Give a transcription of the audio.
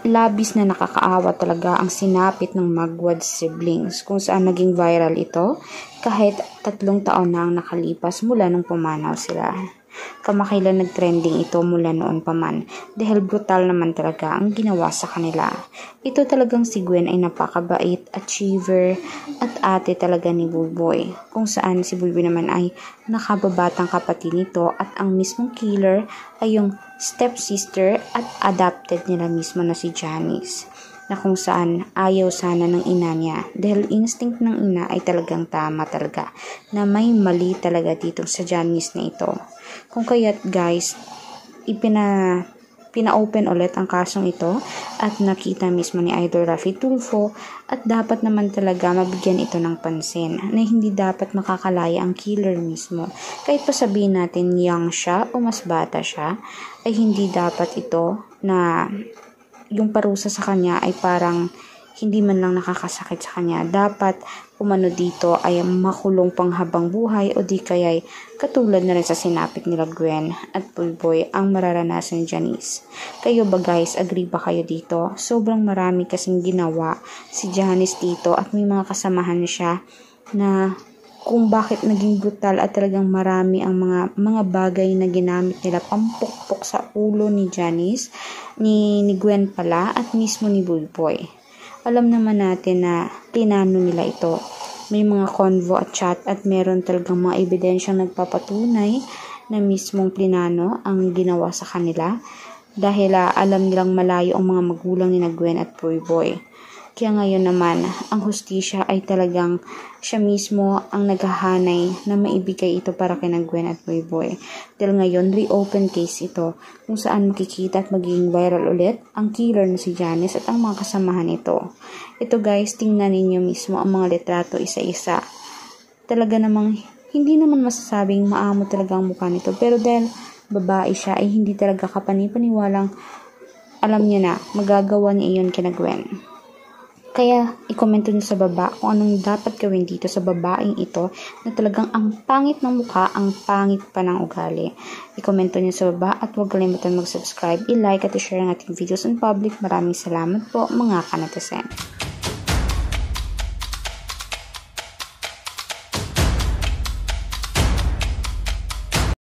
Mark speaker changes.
Speaker 1: labis na nakakaawa talaga ang sinapit ng Magwad siblings kung saan naging viral ito kahit 3 taon na ang nakalipas mula nung pumanaw sila. Kamakailan nagtrending ito mula noon pa man dahil brutal naman talaga ang ginawa sa kanila. Ito talagang si Gwen ay napakabait, achiever at ate talaga ni Bulboy, kung saan si Bulboy naman ay nakababatang kapatid nito at ang mismong killer ay yung stepsister at adopted nila mismo na si Janice, na kung saan ayaw sana ng ina niya dahil instinct ng ina ay talagang tama talaga na may mali talaga dito sa Janice na ito. Kung kaya't guys, pina-open ulit ang kasong ito at nakita mismo ni Idol Raffy Tulfo at dapat naman talaga mabigyan ito ng pansin na hindi dapat makakalaya ang killer mismo. Kahit pa sabihin natin young siya o mas bata siya, ay hindi dapat ito na yung parusa sa kanya ay parang hindi man lang nakakasakit sa kanya. Dapat umano dito ay makulong panghabang buhay o di kaya'y katulad na rin sa sinapit nila Gwen at Bulboy ang mararanasan ni Janice. Kayo ba guys, agree ba kayo dito? Sobrang marami kasing ginawa si Janice dito at may mga kasamahan siya na kung bakit naging brutal at talagang marami ang mga bagay na ginamit nila pampukpok sa ulo ni Janice, ni Gwen pala at mismo ni Bulboy. Alam naman natin na tinano nila ito. May mga convo at chat at meron talagang mga ebidensyang nagpapatunay na mismong plinano ang ginawa sa kanila dahil alam nilang malayo ang mga magulang ni Gwen at Bulboy. Kaya ngayon naman, ang hustisya ay talagang siya mismo ang naghahanay na maibigay ito para kay Gwen at Bulboy. Dahil ngayon, reopen case ito kung saan makikita at magiging viral ulit ang killer na si Janice at ang mga kasamahan nito. Ito guys, tingnan ninyo mismo ang mga litrato isa-isa. Talaga namang hindi naman masasabing maamo talaga ang mukha nito. Pero dahil babae siya ay hindi talaga kapanipaniwalang alam niya na magagawa niya iyon kina Gwen. Kaya, i-comment nyo sa baba kung anong dapat gawin dito sa babaeng ito na talagang ang pangit ng mukha, ang pangit pa ng ugali. I-comment nyo sa baba at huwag kalimutan mag-subscribe, i-like at i-share ang ating videos in public. Maraming salamat po mga kanetizen.